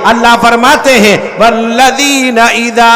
اللہ فرماتے ہیں والذین اذا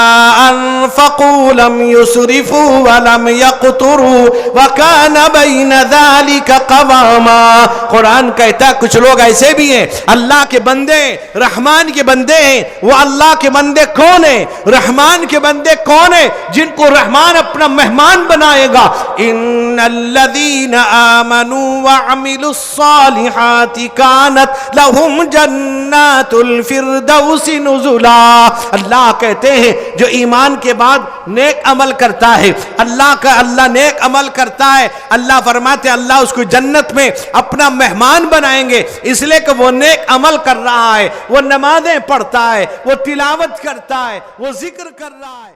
انفقوا لم يسرفوا ولم يقتروا وكان بين ذلك قواما. قرآن کہتا ہے کچھ لوگ ایسے بھی ہیں اللہ کے بندے رحمان کے بندے ہیں. وہ اللہ کے بندے کون ہیں؟ رحمان کے بندے کون ہیں جن کو رحمان اپنا مہمان بنائے گا؟ ان الذین آمنوا وعملوا الصالحات كانت لهم جنات الفردوس نزلا. اللہ کہتے ہیں جو ایمان کے بعد نیک عمل کرتا ہے اللہ نیک عمل کرتا ہے، اللہ فرماتے ہیں اللہ اس کو جنت میں اپنا مہمان بنائیں گے، اس لیے کہ وہ نیک عمل کر رہا ہے، وہ نمازیں پڑھتا ہے، وہ تلاوت کرتا ہے، وہ ذکر کر رہا ہے.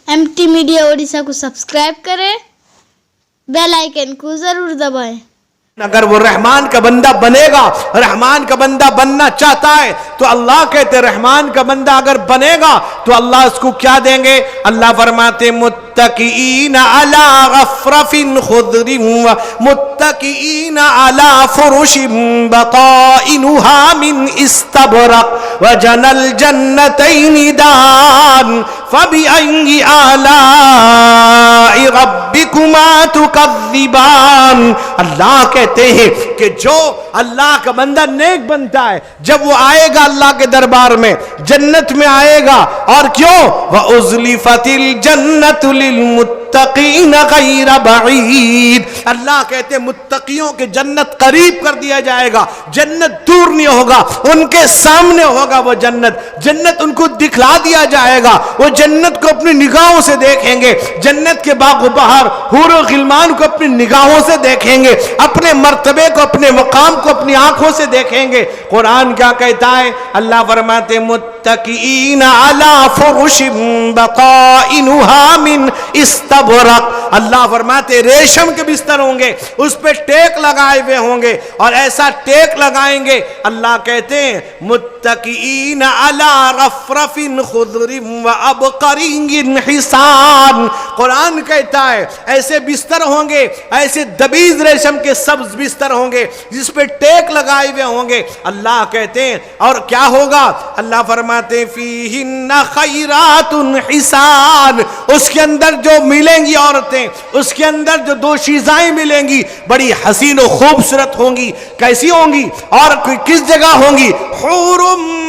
MT میڈیا اڑیسہ کو سبسکرائب کریں، بیل آئیکن کو ضرور دبائیں. اگر وہ رحمان کا بندہ بنے گا، رحمان کا بندہ بننا چاہتا ہے تو اللہ کہتے رحمان کا بندہ اگر بنے گا تو اللہ اس کو کیا دیں گے؟ اللہ فرماتے متکئین علی غفرف خضر متکئین علی فرش بطائنها من استبرق وجنى الجنتین دان فبأي آلاء ربكما تكذبان. اللہ کہتے ہیں کہ جو اللہ کا بندہ نیک بنتا ہے جب وہ آئے گا اللہ کے دربار میں جنت میں آئے گا. اور کیوں؟ وَأُزْلِفَتِ الْجَنَّةُ لِلْمُتَّقِينَ غَيْرَ بَعِيدٍ. اللہ کہتے ہیں متقیوں کے جنت قریب کر دیا جائے گا، جنت دور نہیں ہوگا، ان کے سامنے ہوگا. وہ جنت ان کو دکھلا دیا جائے گا، وہ جنت کو اپنی نگاہوں سے دیکھیں گے، جنت کے باغ و بہار حور و غلمان کو اپنی نگاہوں سے دیکھیں گے، اپنے مرتبے کو اپنے مقام کو اپنی آنکھوں سے دیکھیں گے. قرآن کیا کہتا ہے؟ اللہ فرماتے متکئین علی فرش بطائنها من استبرق. اللہ فرماتے ریشم کے بستر ہوں گے، اس پہ ٹیک لگائے ہوئے ہوں گے، اور ایسا ٹیک لگائیں گے. اللہ کہتے ہیں متکئین علی رفرف خضر وابقری حسان. قرآن کہتا ہے ایسے بستر ہوں گے، ایسے دبیز ریشم کے سبز بستر ہوں گے جس پہ ٹیک لگائے ہوئے ہوں گے. اللہ کہتے ہیں اور کیا ہوگا؟ اللہ فرماتے فیہن خیرات حسان. اس کے اندر جو ملیں گی عورتیں، اس کے اندر جو دو چیزیں ملیں گی بڑی حسین و خوبصورت ہوں گی. کیسی ہوں گی اور کس جگہ ہوں گی؟ حور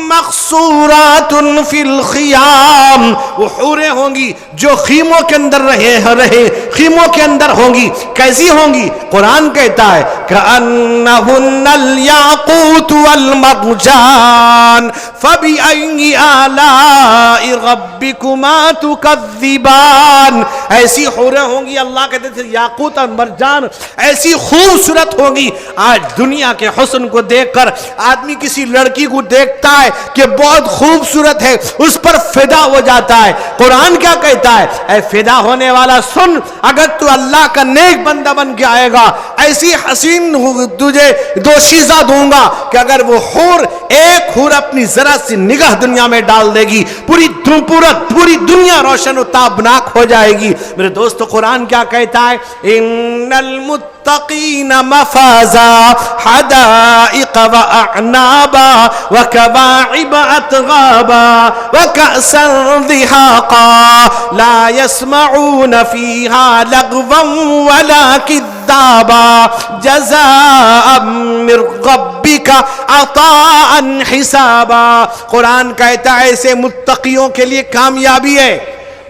مقصورات فی الخیام. وہ حوریں ہوں گی جو خیموں کے اندر رہے خیموں کے اندر ہوں گی. کیسی ہوں گی؟ قرآن کہتا ہے کأنہن الیاقوت والمرجان فبأي آلاء ربكما تكذبان. ایسی حوریں ہوں گی اللہ کہتے تھے یاقوت اور مرجان ایسی خوبصورت ہوں گی. آج دنیا کے حسن کو دیکھ کر آدمی کسی لڑکی کو دیکھتا ہے کہ بہت خوبصورت ہے، اس پر فدا ہو جاتا ہے. قرآن کیا کہتا ہے؟ اے فدا ہونے والا سن، اگر تو اللہ کا نیک بندہ بن کے آئے گا ایسی حسین تجھے دو چیزاں دوں گا کہ اگر وہ حور ایک حور اپنی ذرا سی نگاہ دنیا میں ڈال دے گی پوری دنیا روشن و تابناک ہو جائے گی. میرے دوستو قرآن کیا کہتا ہے؟ ان المتقین مفازا حدائق واعنابا وکواعب اتغابا وکأسا دہاقا لا يسمعون فیہا لغوا ولا کذابا جزاء من ربک عطاء حسابا. قرآن کہتا ہے ایسے متقیوں کے لیے کامیابی ہے،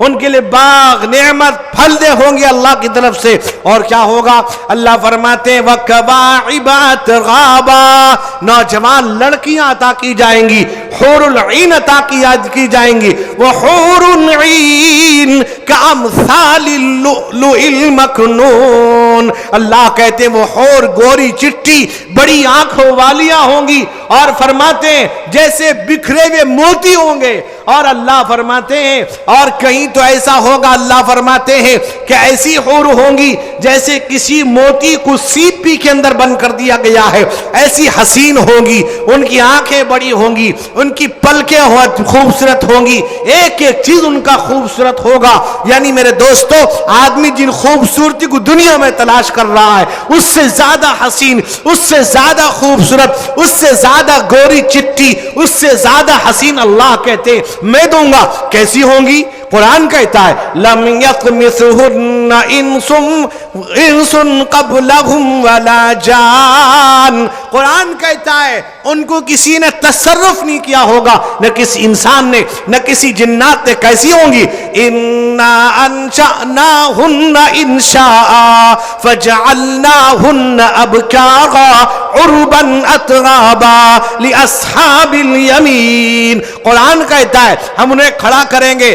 ان کے لیے باغ نعمت پھل دے ہوں گے اللہ کی طرف سے. اور کیا ہوگا؟ اللہ فرماتے ہیں وَكَوَاعِبَ أَتْرَابًا. نوجوان لڑکیاں عطا کی جائیں گی، حور العین عطا کی جائیں گی. وَحُورٌ عِین كَأَمْثَالِ اللُّؤْلُؤِ الْمَكْنُونِ. اللہ کہتے ہیں وہ حور گوری چٹی بڑی آنکھوں والیاں ہوں گی، اور فرماتے ہیں جیسے بکھرے ہوئے موتی ہوں گے. اور اللہ فرماتے ہیں اور کہیں تو ایسا ہوگا اللہ فرماتے ہیں کہ ایسی حور ہوں گی جیسے کسی موتی کو سیپی کے اندر بند کر دیا گیا ہے، ایسی حسین ہوں گی. ان کی آنکھیں بڑی ہوں گی، ان کی پلکیں خوبصورت ہوں گی، ایک ایک چیز ان کا خوبصورت ہوگا. یعنی میرے دوستو آدمی جن خوبصورتی کو دنیا میں تلاش کر رہا ہے اس سے زیادہ حسین، اس سے زیادہ خوبصورت، اس سے زیادہ ज्यादा गोरी चिट्टी, उससे ज्यादा हसीन अल्लाह कहते मैं दूंगा। कैसी होंगी? कुरान कहता है लम यतमिसहुन्ना इंसुन क़ब्लहुम वला जान। कुरान कहता है उनको किसी ने तसर्रुफ नहीं किया होगा, न किसी इंसान ने, न किसी जिन्नात ने। कैसी होंगी? इन्ना अंशअनाहुन्ना इंशाआ फजअलनाहुन्ना अबकारा उर्बन अतराबा लिअस्हाबिल यमीन। कुरान कहता है हम उन्हें खड़ा करेंगे,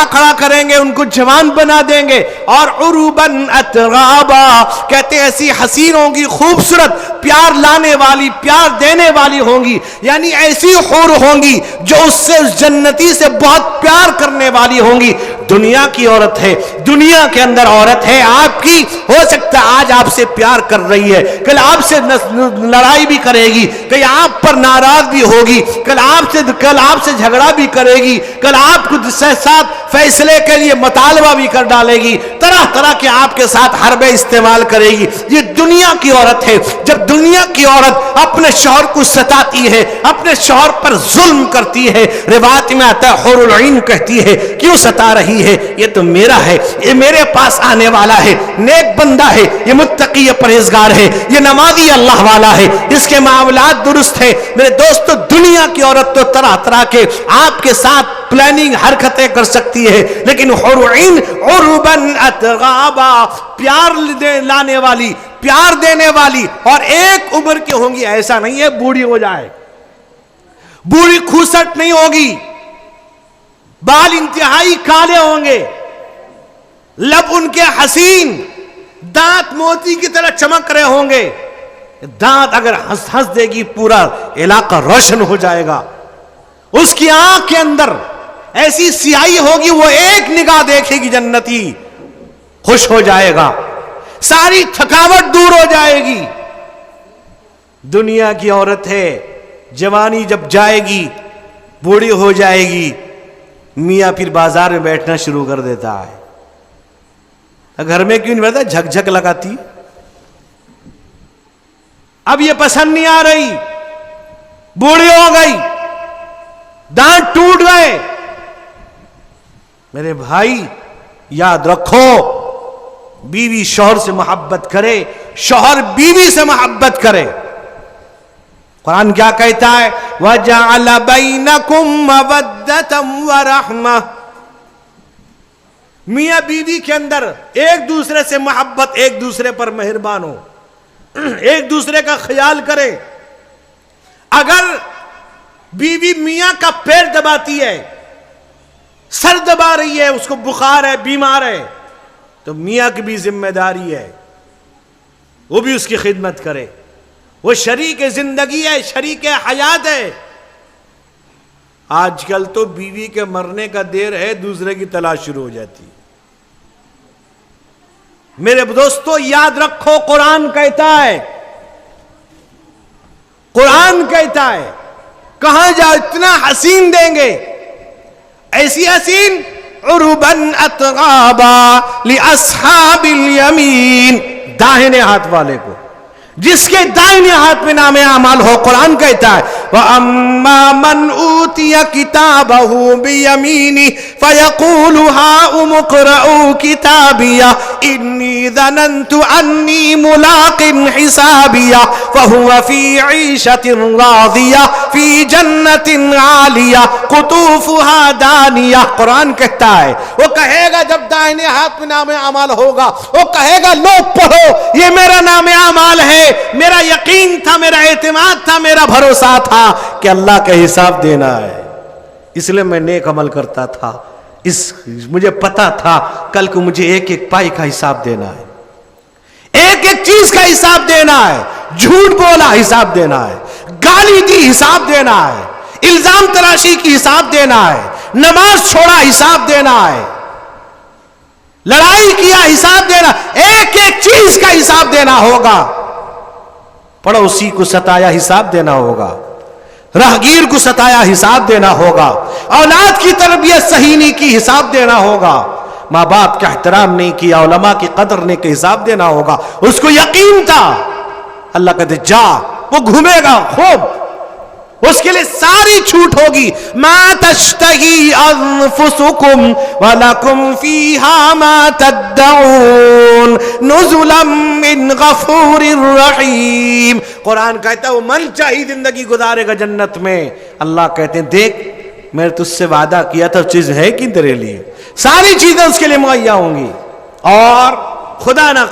खड़ा करेंगे, उनको जवान बना देंगे, और उरुबन अतराबा कहते ऐसी हसीन होंगी, खूबसूरत, प्यार लाने वाली, प्यार देने वाली होंगी। यानी ऐसी हूर होंगी जो उससे, उस जन्नती से बहुत प्यार करने वाली होंगी। दुनिया की औरत है, दुनिया के अंदर औरत है आपकी, हो सकता है आज आपसे प्यार कर रही है, कल आपसे लड़ाई भी करेगी, कल आप पर नाराज भी होगी, कल आपसे झगड़ा भी करेगी, कल आपको साथ फैसले के लिए मुतालबा भी कर डालेगी, तरह तरह के आपके साथ हरबे इस्तेमाल करेगी। ये दुनिया की औरत है। जब दुनिया की औरत अपने शौहर को सताती है, अपने शौहर पर जुल्म करती है, रिवायत में आता है हुरुल ऐन कहती है क्यों सता रही है, ये तो मेरा है, ये मेरे पास आने वाला है, नेक बंदा है, ये मुत्तकी, ये परहेजगार है, ये नमाजी अल्लाह वाला है, इसके मामलात दुरुस्त है। मेरे दोस्तों, दुनिया की औरत तो तरह तरह के आपके साथ प्लानिंग हरकतें कर सकती है, लेकिन हुरुल ऐन उर्बन अतराबा, प्यार लाने वाली, प्यार देने वाली, और एक उम्र की होंगी। ऐसा नहीं है बूढ़ी हो जाए, बूढ़ी खूसट नहीं होगी, बाल इंतहाई काले होंगे, लब उनके हसीन, दांत मोती की तरह चमक रहे होंगे। दांत अगर हंस देगी पूरा इलाका रोशन हो जाएगा। उसकी आंख के अंदर ऐसी सियाही होगी, वो एक निगाह देखेगी जन्नती, खुश हो जाएगा, सारी थकावट दूर हो जाएगी। दुनिया की औरत है, जवानी जब जाएगी, बूढ़ी हो जाएगी, मियां फिर बाजार में बैठना शुरू कर देता है। घर में क्यों नहीं बैठता? झकझक लगाती। अब ये पसंद नहीं आ रही, बूढ़ी हो गई, दांत टूट गए। मेरे भाई याद रखो, बीवी शौहर से मोहब्बत करे, शौहर बीवी से मोहब्बत करे। कुरान क्या कहता है? वजअल बैनकुम मवद्दतम व रहमा। मियां बीवी के अंदर एक दूसरे से मोहब्बत, एक दूसरे पर मेहरबान हो, एक दूसरे का ख्याल करे। अगर बीवी मियां का पैर दबाती है, सर दबा रही है, उसको बुखार है, बीमार है, तो मियां की भी जिम्मेदारी है वो भी उसकी खिदमत करे। वो शरीक जिंदगी है, शरीक हयात है। आजकल तो बीवी के मरने का देर है, दूसरे की तलाश शुरू हो जाती है। मेरे दोस्तों याद रखो, कुरान कहता है, कुरान कहता है कहां जाओ, इतना हसीन देंगे, ऐसी हसीन, उरुबन अतराबा लिअस्हाबिल यमीन, दाहिने हाथ वाले को, जिसके दाहिने हाथ में नामे अमाल हो। कुरान कहता है वअम्मा मन ऊतिया किताबहु बियमीनी फयक़ूलु हाउम इक़्रऊ किताबिया इन्नी ज़नन्तु अन्नी मुलाक़िन हिसाबिया फहुव फ़ी ईशतिन राज़िया फ़ी जन्नतिन आलिया क़ुतूफ़ुहा दानिया। कुरान कहता है, वो कहेगा जब दाहिने हाथ में नामे अमाल होगा, वो कहेगा लोग पढ़ो, ये मेरा नामे अमाल है, मेरा यकीन था, मेरा एतमाद था, मेरा भरोसा था कि अल्लाह का हिसाब देना है, इसलिए मैं नेक अमल करता था। मुझे पता था कल को मुझे एक एक पाई का हिसाब देना है, एक एक चीज का हिसाब देना है, झूठ बोला हिसाब देना है, गाली दी हिसाब देना है, इल्जाम तराशी की हिसाब देना है, नमाज छोड़ा हिसाब देना है, लड़ाई किया हिसाब देना, एक एक चीज का हिसाब देना होगा। पड़ोसी को सताया हिसाब देना होगा, राहगीर को सताया हिसाब देना होगा, औलाद की तरबियत सही नहीं की हिसाब देना होगा, माँ बाप का एहतराम नहीं किया, उलमा की कदर नहीं की हिसाब देना होगा। उसको यकीन था, अल्लाह कहते जा, वो घूमेगा खूब, उसके लिए सारी छूट होगी। मा तश्तही अनफुसुकुम वलकुम फीहा मा तद्दऊन नुज़ुलम मिन गफूरिर रहीम। कुरान कहता है वो मन चाही जिंदगी गुजारेगा जन्नत में। अल्लाह कहते हैं देख मैंने तुझसे वादा किया था, चीज है कि तेरे लिए, सारी चीजें उसके लिए मुहैया होंगी। और खुदा ना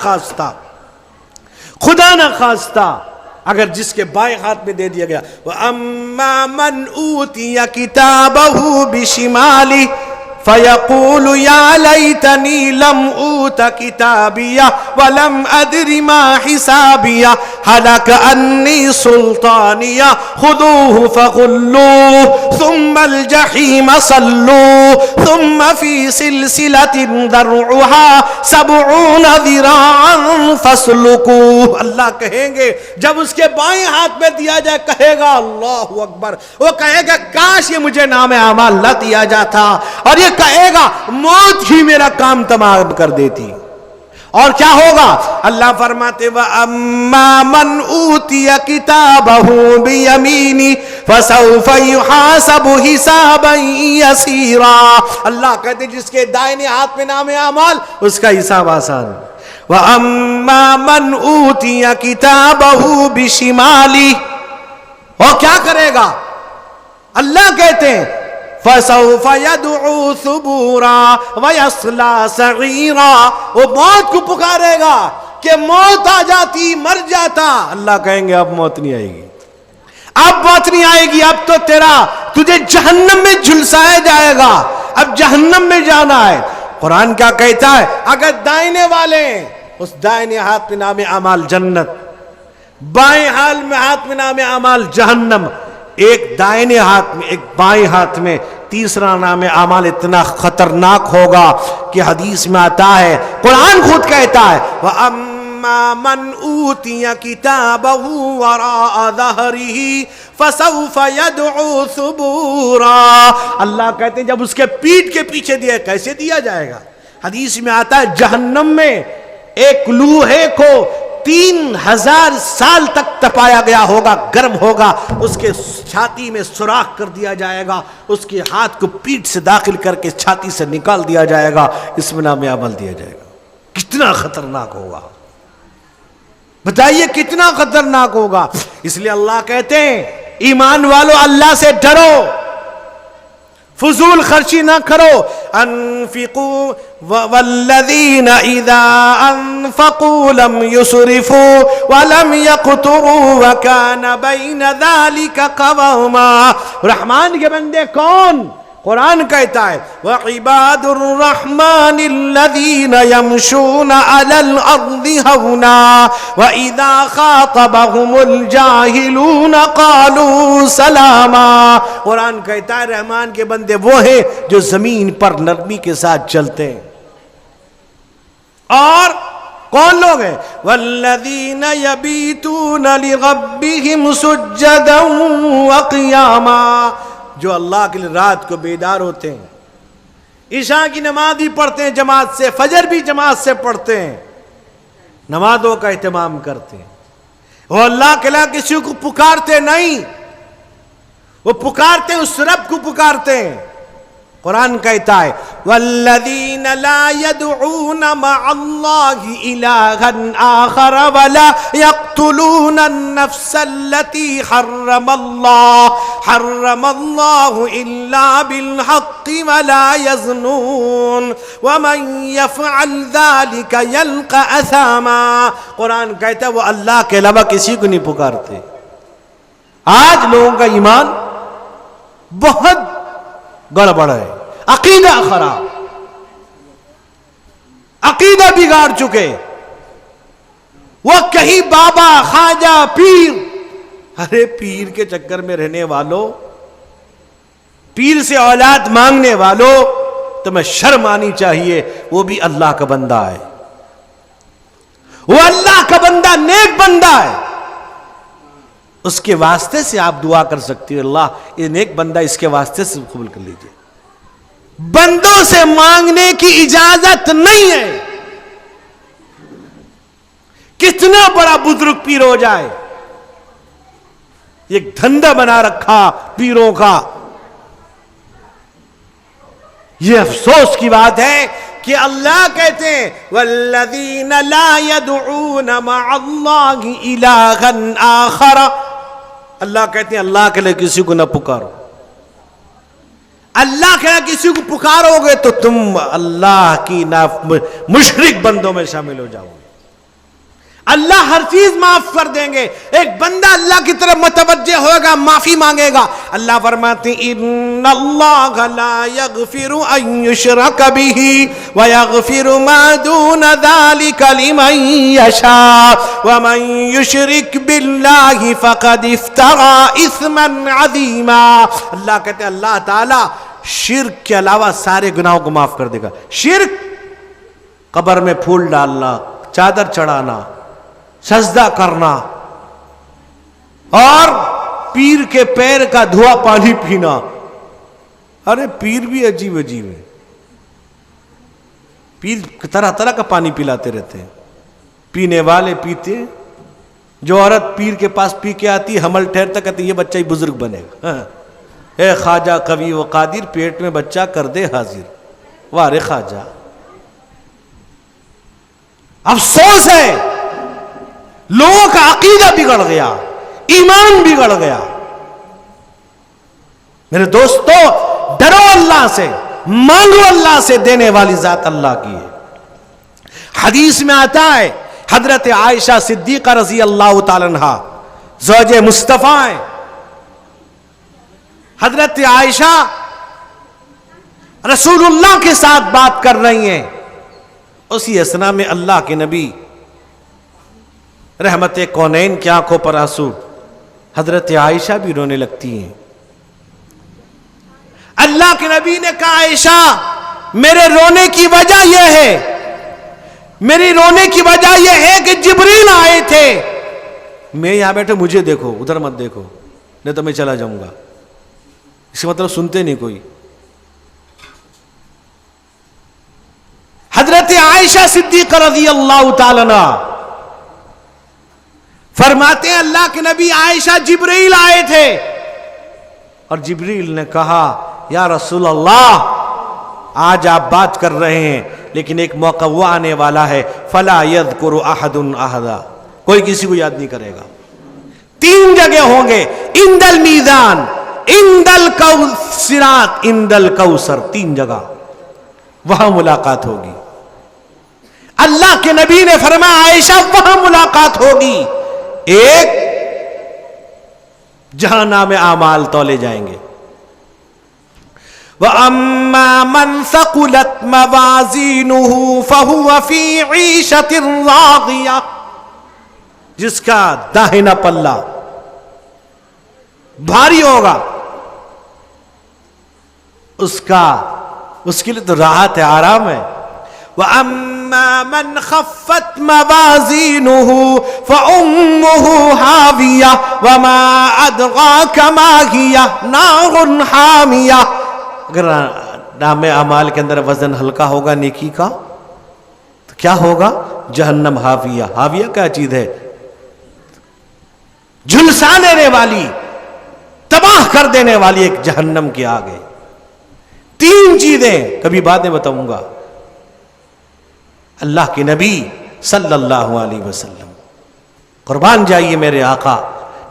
खास्ता अगर जिसके बाएं हाथ में दे दिया गया, व अम्मा मन ऊतिया किताबहु बिशिमाली फयक़ूलु या लैतनी लम ऊत किताबिया वलम अद्रि मा हिसाबिया हलक अन्नी सुल्तानिया खुदूहु फगुल्लूहु सुम्मल जहीम सल्लूहु सुम्म फी सिलसिलतिन दरउहा सबऊन ज़िराअन फस्लुकूहु। अल्लाह कहेंगे जब उसके बाएं हाथ में दिया जाए, कहेगा अल्लाहु अकबर, वो कहेगा काश ये मुझे नाम आमाल न दिया जाता, और ये कहेगा मौत ही मेरा काम तमाम कर देती। और क्या होगा? अल्लाह फरमाते व अम्मा मन ऊतिया किताबहु बियमीनी फसौफ युहासबु हिसाबन यसीरा। अल्लाह कहते जिसके दाहिने हाथ में नाम आमाल, उसका हिसाब आसान। व अम्मा मन ऊतिया किताबहु बिशिमाली, और क्या करेगा? अल्लाह कहते हैं फसौफ यदउ सुबूरा वयस्ला सगीरा, वो मौत को पुकारेगा कि मौत आ जाती, मर जाता। अल्लाह कहेंगे अब मौत नहीं आएगी, अब मौत नहीं आएगी, अब तो तुझे जहन्नम में झुलसाया जाएगा, अब जहन्नम में जाना है। कुरान क्या कहता है? अगर दाहिने वाले उस दाहिने हाथ में नाम अमाल जन्नत, बाएं हाथ में नाम अमाल जहन्नम, एक दाहिने हाथ में एक बाएं हाथ में तीसरा नाम अमाल इतना खतरनाक होगा कि हदीस में आता है, कुरान खुद कहता है व अम्मा मन ऊतिया किताबहु वराअ ज़हरिही फसौफ यदउ सुबूरा। अल्लाह कहते हैं जब उसके पीठ के पीछे दिया, कैसे दिया जाएगा? हदीस में आता है जहन्नम में एक लूहे को 3000 साल तक तपाया गया होगा, गर्म होगा, उसके छाती में सुराख कर दिया जाएगा, उसके हाथ को पीठ से दाखिल करके छाती से निकाल दिया जाएगा, इसमें नाम अमल दिया जाएगा। कितना खतरनाक होगा, बताइए कितना खतरनाक होगा। इसलिए अल्लाह कहते हैं ईमान वालों अल्लाह से डरो, फजूल खर्ची ना करो। अनफिकू वल्लज़ीना इज़ा अनफकू लम युसरिफू वलम यक़तुरू वकान बैन ज़ालिका क़वामा। रहमान के बंदे कौन? कुरान कहता है वइबादुर रहमानिल्लज़ीना यमशूना अलल अर्दि हौना व इज़ा खातबहुमुल जाहिलूना क़ालू सलामा। कुरान कहता है रहमान के बंदे वो हैं जो जमीन पर नरमी के साथ चलते हैं। और कौन लोग हैं? वल्लज़ीना यबीतूना लिरब्बिहिम सुज्जदन व क़ियामा, जो अल्लाह के लिए रात को बेदार होते हैं, ईशा की नमाज भी पढ़ते हैं जमात से, फजर भी जमात से पढ़ते हैं, नमाजों का एहतमाम करते हैं। वो अल्लाह के अलावा किसी को पुकारते नहीं, वो पुकारते उस रब को पुकारते हैं। कुरान कहता है वल्लज़ीना ला यदऊना मअल्लाहि इलाहन आखर वला यक़्तुलूना अन्नफ्सल्लती हर्रमल्लाहु इल्ला बिलहक़्क़ि वला यज़्नून वमन यफ़अल ज़ालिका यल्क़ा असामा। कुरान कहता है वो अल्लाह के अलावा किसी को नहीं पुकारते। आज लोगों का ईमान बहुत गड़बड़ है, अकीदा खराब, अकीदा बिगाड़ चुके। वो कहीं बाबा खाजा पीर, अरे पीर के चक्कर में रहने वालों, पीर से औलाद मांगने वालों, तुम्हें शर्म आनी चाहिए। वो भी अल्लाह का बंदा है, वो अल्लाह का बंदा, नेक बंदा है, उसके वास्ते से आप दुआ कर सकती हो अल्लाह ये नेक बंदा, इसके वास्ते से कबूल कर लीजिए। बंदों से मांगने की इजाजत नहीं है। कितना बड़ा बुजुर्ग पीर हो जाए, ایک دھندا بنا رکھا پیروں کا. یہ افسوس کی بات ہے کہ اللہ کہتے ہیں والذین لا يدعون مع اللہ الہا آخر. اللہ کہتے ہیں اللہ کے لیے کسی کو نہ پکارو. اللہ کے لیے کسی کو پکارو گے تو تم اللہ کی مشرک بندوں میں شامل ہو جاؤ گے. اللہ ہر چیز معاف کر دیں گے. ایک بندہ اللہ کی طرف متوجہ ہوگا, معافی مانگے گا. اللہ فرماتے ہیں ان اللہ لا یغفر ان یشرک بہ ویغفر ما دون ذلک لمن یشاء ومن یشرک باللہ فقد افتری اثما عظیما. اللہ کہتے ہیں اللہ تعالی شرک کے علاوہ سارے گناہوں کو معاف کر دے گا. شرک, قبر میں پھول ڈالنا, چادر چڑھانا, سجدہ کرنا, اور پیر کے پیر کا دھوا پانی پینا. ارے پیر بھی عجیب عجیب ہے. پیر طرح طرح کا پانی پلاتے رہتے ہیں. پینے والے پیتے ہیں. جو عورت پیر کے پاس پی کے آتی ہے, حمل ٹھہرتا, کہتی یہ بچہ ہی بزرگ بنے گا. اے خواجہ قوی و قادر, پیٹ میں بچہ کر دے حاضر. وارے خواجہ. افسوس ہے, لوگوں کا عقیدہ بگڑ گیا, ایمان بگڑ گیا. میرے دوستو, ڈرو اللہ سے, مانگو اللہ سے, دینے والی ذات اللہ کی ہے. حدیث میں آتا ہے حضرت عائشہ صدیقہ رضی اللہ تعالی عنہا زوج مصطفیٰ ہیں. حضرت عائشہ رسول اللہ کے ساتھ بات کر رہی ہیں. اسی اثنا میں اللہ کے نبی رحمت کونین کی آنکھوں پر آنسو, حضرت عائشہ بھی رونے لگتی ہیں. اللہ کے نبی نے کہا عائشہ میرے رونے کی وجہ یہ ہے, میری رونے کی وجہ یہ ہے کہ جبریل آئے تھے. میں یہاں بیٹھے, مجھے دیکھو, ادھر مت دیکھو, نہیں تو میں چلا جاؤں گا. اس کا مطلب سنتے نہیں کوئی. حضرت عائشہ صدیقہ رضی اللہ تعالی عنہ فرماتے ہیں اللہ کے نبی عائشہ جبریل آئے تھے, اور جبریل نے کہا یا رسول اللہ آج آپ بات کر رہے ہیں لیکن ایک موقع وہ آنے والا ہے فلا یذکر احد احدا, کوئی کسی کو یاد نہیں کرے گا. 3 جگہ ہوں گے, عند المیزان, عند الصراط, عند الکوثر. 3 جگہ وہاں ملاقات ہوگی. اللہ کے نبی نے فرمایا عائشہ وہاں ملاقات ہوگی. ایک جہاں نام اعمال تولے جائیں گے. وَأَمَّا مَنْ ثَقُلَتْ مَوَازِينُهُ فَهُوَ فِي عِيشَةٍ رَاضِيَةٍ. جس کا داہنا پلہ بھاری ہوگا اس کے لیے تو راحت ہے, آرام ہے. وَأَمَّا مَنْ خَفَّتْ مَوَازِينُهُ فَأُمُّهُ هَاوِيَةٌ وَمَا أَدْرَاكَ مَا هِيَهْ نَارٌ حَامِيَةٌ. اگر نام اعمال کے اندر وزن ہلکا ہوگا نیکی کا تو کیا ہوگا؟ جہنم حاویہ. حاویہ کیا چیز ہے؟ جھلسا دینے والی, تباہ کر دینے والی ایک جہنم کی آگ ہے. 3 چیزیں کبھی بعد میں بتاؤں گا. اللہ کے نبی صلی اللہ علیہ وسلم, قربان جائیے میرے آقا,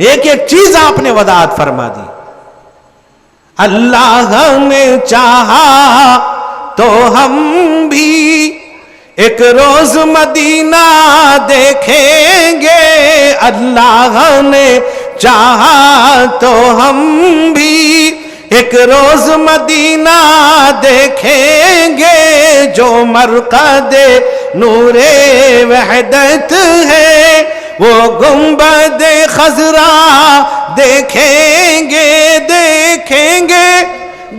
ایک ایک چیز آپ نے وضاحت فرما دی. اللہ نے چاہا تو ہم بھی ایک روز مدینہ دیکھیں گے. اللہ نے چاہا تو ہم بھی ایک روز مدینہ دیکھیں گے. جو مرقد نور وحدت ہے وہ گنبد خضرا دیکھیں گے, دیکھیں گے.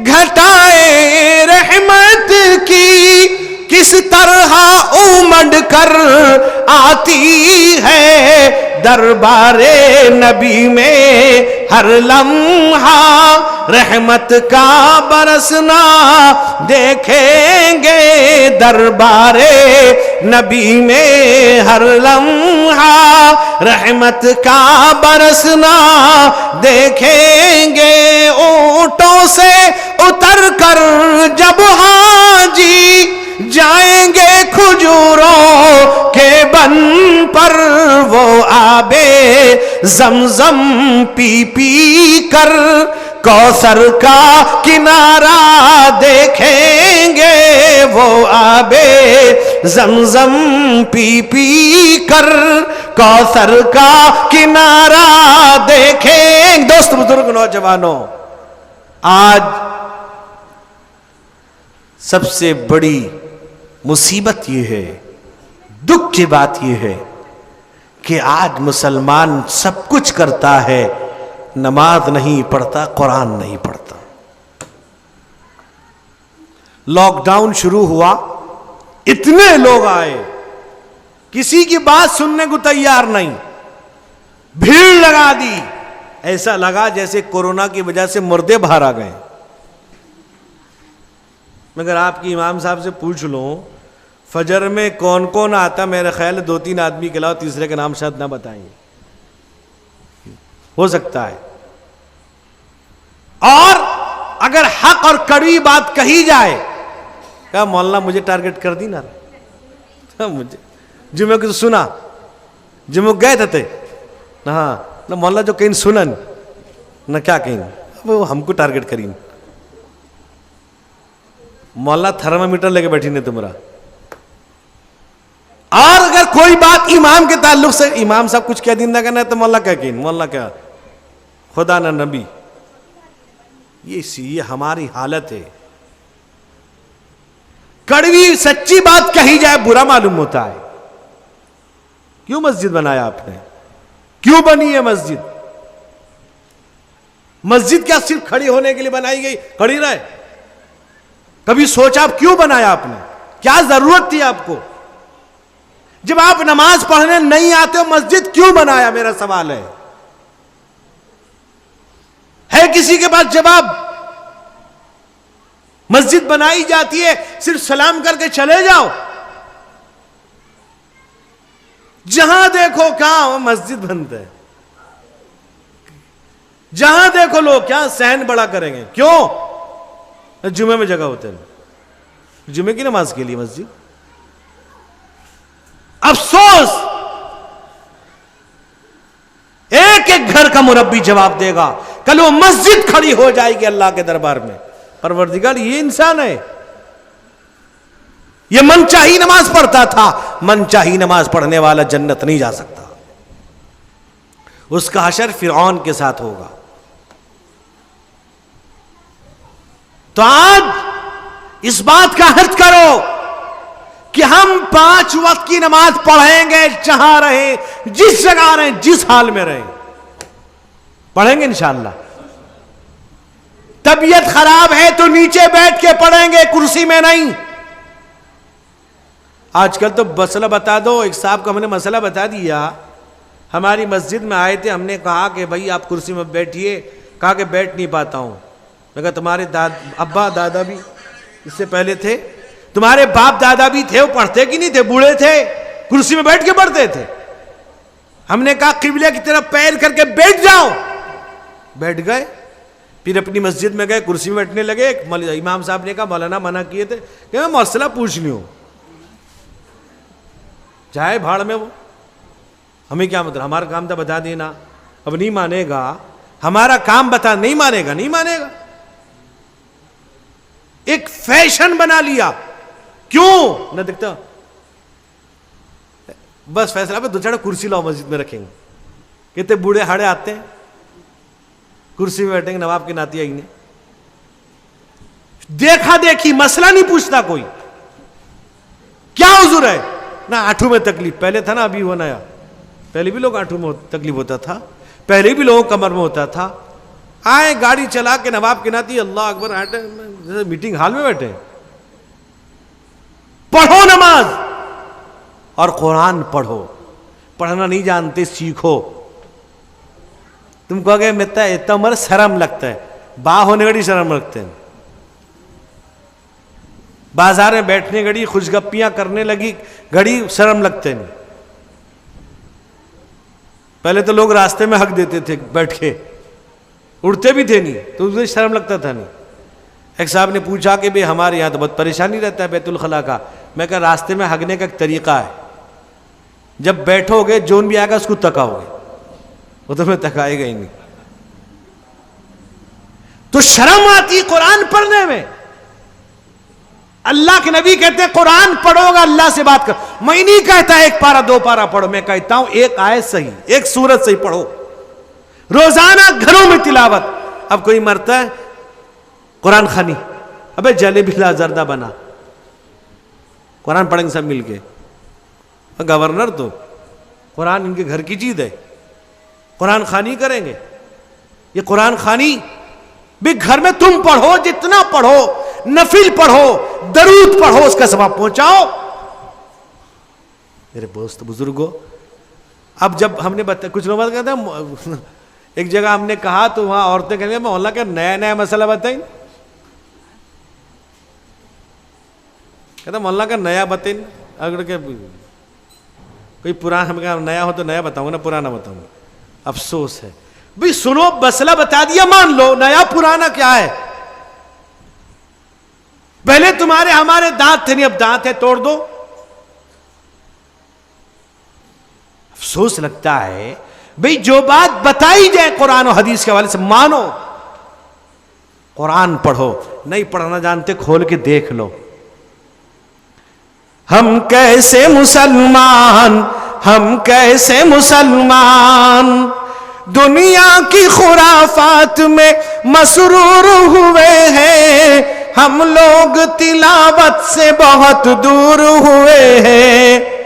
گھٹائے رحمت کی کس طرح امڈ کر آتی ہے, دربار نبی میں ہر لمحہ رحمت کا برسنا دیکھیں گے دربار نبی میں ہر لمحہ، رحمت کا برسنا دیکھیں گے اونٹوں سے اتر کر جب حاجی جائیں گے کھجوروں کے بن پر، وہ آب زمزم پی پی کر کوثر کا کنارہ دیکھیں گے، وہ آب زمزم پی پی کر کوثر کا کنارہ دیکھیں۔ دوست بزرگ نوجوانوں، آج سب سے بڑی مصیبت یہ ہے، دکھ کی بات یہ ہے کہ آج مسلمان سب کچھ کرتا ہے، نماز نہیں پڑھتا، قرآن نہیں پڑھتا۔ لاک ڈاؤن شروع ہوا، اتنے لوگ آئے، کسی کی بات سننے کو تیار نہیں، بھیڑ لگا دی، ایسا لگا جیسے کورونا کی وجہ سے مردے باہر آ گئے۔ مگر آپ کی امام صاحب سے پوچھ لوں، فجر میں کون کون آتا؟ میرے خیال 2-3 آدمی کے علاوہ تیسرے کا نام شاید نہ بتائیں گے، ہو سکتا ہے۔ اور اگر حق اور کڑوی بات کہی جائے، کہا مولانا مجھے ٹارگٹ کر دی نا، مجھے جمعہ کو سنا، جمعہ گئے تھے ہاں نہ مولانا جو کہیں سنن نہ کیا کہیں، وہ ہم کو ٹارگٹ کریں، مولانا تھرمامیٹر لے کے بیٹھی نے تمہارا۔ اور اگر کوئی بات امام کے تعلق سے، امام صاحب کچھ کہہ دین نہ کرنا ہے تو مولانا کیا کہیں، مولانا کیا خدا نہ نبی۔ یہ ہماری حالت ہے، کڑوی سچی بات کہی جائے برا معلوم ہوتا ہے۔ کیوں مسجد بنایا آپ نے؟ کیوں بنی ہے مسجد؟ مسجد کیا صرف کھڑی ہونے کے لیے بنائی گئی؟ کھڑی رہے؟ کبھی سوچا آپ کیوں بنایا آپ نے؟ کیا ضرورت تھی آپ کو؟ جب آپ نماز پڑھنے نہیں آتے ہو مسجد کیوں بنایا؟ میرا سوال ہے کسی کے پاس جواب؟ مسجد بنائی جاتی ہے صرف سلام کر کے چلے جاؤ، جہاں دیکھو کہاں مسجد بنتا ہے، جہاں دیکھو لوگ کیا صحن بڑا کریں گے، کیوں؟ جمعے میں جگہ ہوتے ہیں، جمعے کی نماز کے لیے مسجد۔ افسوس، ایک ایک گھر کا مربی جواب دے گا، کل وہ مسجد کھڑی ہو جائے گی اللہ کے دربار میں، پروردگار یہ انسان ہے، یہ من چاہی نماز پڑھتا تھا، من چاہی نماز پڑھنے والا جنت نہیں جا سکتا، اس کا حشر فرعون کے ساتھ ہوگا۔ تو آج اس بات کا عہد کرو کہ ہم 5 وقت کی نماز پڑھیں گے، جہاں رہیں، جس جگہ رہیں، جس حال میں رہیں، پڑھیں گے انشاءاللہ۔ طبیعت خراب ہے تو نیچے بیٹھ کے پڑھیں گے، کرسی میں نہیں۔ آج کل تو مسئلہ بتا دو، ایک صاحب کو ہم نے مسئلہ بتا دیا، ہماری مسجد میں آئے تھے، ہم نے کہا کہ بھائی آپ کرسی میں بیٹھیے، کہا کہ بیٹھ نہیں پاتا ہوں۔ میں کہا تمہارے ابا دادا بھی اس سے پہلے تھے، تمہارے باپ دادا بھی تھے، وہ پڑھتے کہ نہیں تھے؟ بوڑھے تھے، کرسی میں بیٹھ کے پڑھتے تھے۔ ہم نے کہا قبلے کی طرف پیر کر کے بیٹھ جاؤ، بیٹھ گئے، پھر اپنی مسجد میں گئے، کرسی میں بیٹھنے لگے۔ امام صاحب نے کہا مولانا منع کیے تھے کہ میں مسئلہ پوچھ لوں، جائے بھاڑ میں، وہ ہمیں کیا مطلب، ہمارا کام تھا بتا دینا، اب نہیں مانے گا، ہمارا کام بتا، نہیں مانے گا، نہیں مانے گا۔ ایک فیشن بنا لیا، کیوں نہ دیکھتا، بس فیصلہ پہ 2-4 کرسی لاؤ مسجد میں رکھیں گے، کتنے بوڑھے ہاڑے آتے ہیں کرسی میں بیٹھیں گے، نواب کے ناتی آئی نے دیکھا دیکھی، مسئلہ نہیں پوچھتا کوئی، کیا عذر ہے؟ نہ آنٹھوں میں تکلیف، پہلے تھا نا، ابھی وہ نیا، پہلے بھی لوگ آنٹھوں میں تکلیف ہوتا تھا، پہلے بھی لوگوں کمر میں ہوتا تھا، آئے گاڑی چلا کے نواب کے ناتی اللہ اکبر، جیسے میٹنگ ہال میں بیٹھے۔ پڑھو نماز اور قرآن پڑھو، پڑھنا نہیں جانتے سیکھو۔ تم کہو گے اتنا عمر شرم لگتا ہے، बा होने घड़ी शर्म रखते हैं, बाजार में बैठने घड़ी खुशगप्पियां करने लगी घड़ी शर्म लगते नहीं। पहले तो लोग रास्ते में हक देते थे बैठ के, उड़ते भी थे नहीं तो उसमें शर्म लगता था नहीं। एक साहब ने पूछा कि भाई हमारे यहाँ तो बहुत परेशानी रहता है बैतुल खला का। मैं कहा रास्ते में हगने का एक तरीका है, जब बैठोगे जोन भी आएगा उसको तकाओगे, वो तो मैं तकाएगा ही नहीं। तो शर्म आती कुरान पढ़ने में। अल्लाह के नबी कहते हैं कुरान पढ़ोगा अल्लाह से बात कर। मैं नहीं कहता एक पारा दो पारा पढ़ो, मैं कहता हूं एक आयत सही, एक सूरत सही पढ़ो, रोजाना घरों में तिलावत। अब कोई मरता है कुरान खानी, अबे जलेबी ला जर्दा बना, कुरान पढ़ेंगे सब मिलके। गवर्नर तो कुरान इनके घर की चीज है, कुरान खानी करेंगे। ये कुरान खानी भी घर में तुम पढ़ो, जितना पढ़ो, नफिल पढ़ो, दरूद पढ़ो, उसका सवाब पहुंचाओ। मेरे दोस्त बुजुर्गों, अब जब हमने बताया, कुछ लोग कहते हैं, एक जगह हमने कहा तो वहां औरतें कहेंगे मोहल्ला का नया नया मसला बताएं, कहता मोहल्ला का नया बताएं। अगर के कोई पुराना, हम कहा नया हो तो नया बताऊंगा ना, पुराना बताऊंगा। अफसोस है भाई, सुनो मसला बता दिया, मान लो, नया पुराना क्या है। पहले तुम्हारे हमारे दांत थे, नहीं अब दांत है तोड़ दो। अफसोस लगता है भाई, जो बात बताई जाए कुरान और हदीस के हवाले से मानो। कुरान पढ़ो, नहीं पढ़ना जानते खोल के देख लो। हम कैसे मुसलमान, हम कैसे मुसलमान, दुनिया की खुराफात में मसरूर हुए हैं। हम लोग तिलावत से बहुत दूर हुए हैं।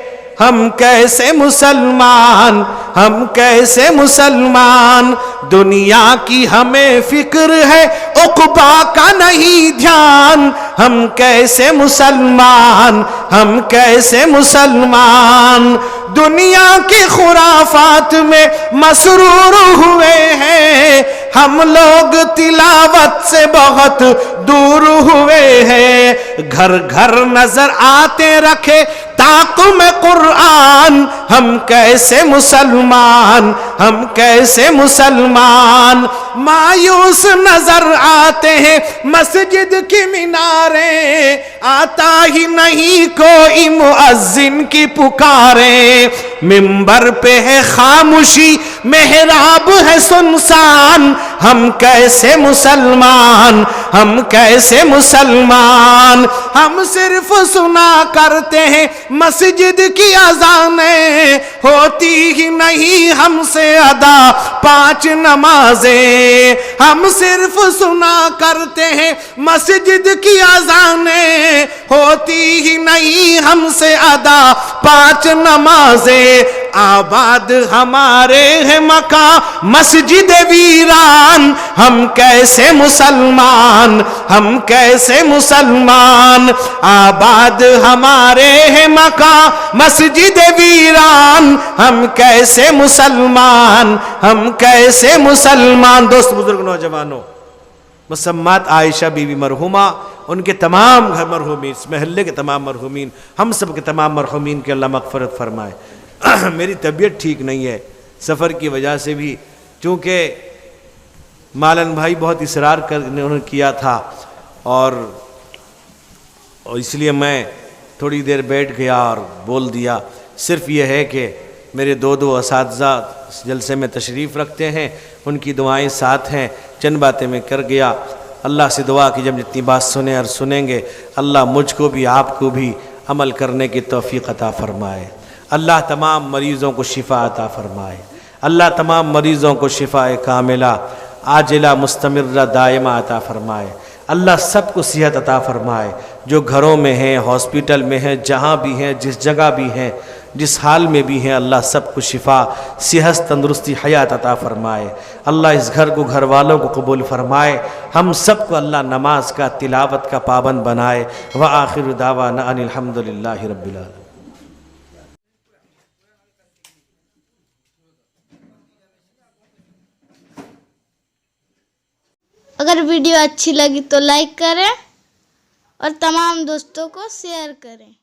हम कैसे मुसलमान, हम कैसे मुसलमान, दुनिया की हमें फिक्र है, उक़बा का नहीं ध्यान। हम कैसे मुसलमान, हम कैसे मुसलमान, दुनिया की खुराफात में मसरूर हुए हैं। हम लोग तिलावत से बहुत दूर हुए हैं। घर घर नजर आते रखे ताक़ में कुरान। हम कैसे मुसलमान, हम कैसे मुसलमान, मायूस नजर आते हैं मस्जिद की मीनारें। आता ही नहीं कोई मुअज्जिन की पुकारें। मिंबर पे है खामोशी, मेहराब है सुनसान। हम कैसे मुसलमान, हम कैसे मुसलमान, हम सिर्फ सुना करते हैं मस्जिद की अज़ानें। होती ही नहीं हमसे अदा 5 नमाजें। हम सिर्फ सुना करते हैं मस्जिद की अज़ानें। होती ही नहीं हमसे अदा 5 नमाजें। आबाद हमारे है मका मस्जिद वीरान। हम कैसे मुसलमान, हम कैसे मुसलमान, आबाद हमारे है मका मस्जिद वीरान। हम कैसे मुसलमान, हम कैसे मुसलमान। दोस्त बुजुर्ग नौजवानों, मुसम्मात आयशा बीवी मरहुमा, उनके तमाम घर मरहुमीन, इस महल्ले के तमाम मरहुमीन, हम सब के तमाम मरहुमीन के अल्लाह मग़फ़िरत फरमाए। मेरी तबीयत ठीक नहीं है सफ़र की वजह से भी, चूँकि मालन भाई बहुत इसरार कर उन्होंने किया था और इसलिए मैं थोड़ी देर बैठ गया और बोल दिया। सिर्फ ये है कि मेरे दो असातिज़ा जलसे में तशरीफ़ रखते हैं, उनकी दुआएं साथ हैं, चंद बातें मैं कर गया। अल्लाह से दुआ कि जब जितनी बात सुने और सुनेंगे, अल्लाह मुझको भी आपको भी अमल करने की तौफ़ीक़ अता फ़रमाए। अल्लाह तमाम मरीज़ों को शिफ़ा अता फ़रमाए। अल्लाह तमाम मरीज़ों को शिफ़ाए कामिला आजिला मुस्तमिर्रा दायमा अता फ़रमाए। अल्लाह सबको सेहत अता फ़रमाए, जो घरों में हैं, हॉस्पिटल में हैं, जहाँ भी हैं, जिस जगह भी हैं, जिस हाल में भी हैं, अल्लाह सबको शिफ़ा, सेहत, तंदुरुस्ती, हयात अता फ़रमाए। अल्लाह इस घर को, घर वालों को कबूल फ़रमाए। हम सबको अल्लाह नमाज का, तिलावत का पाबंद बनाए। व आखिर दावाना अनिल हम्दुलिल्लाहि रब्बिल आलमीन। अगर वीडियो अच्छी लगी तो लाइक करें और तमाम दोस्तों को शेयर करें।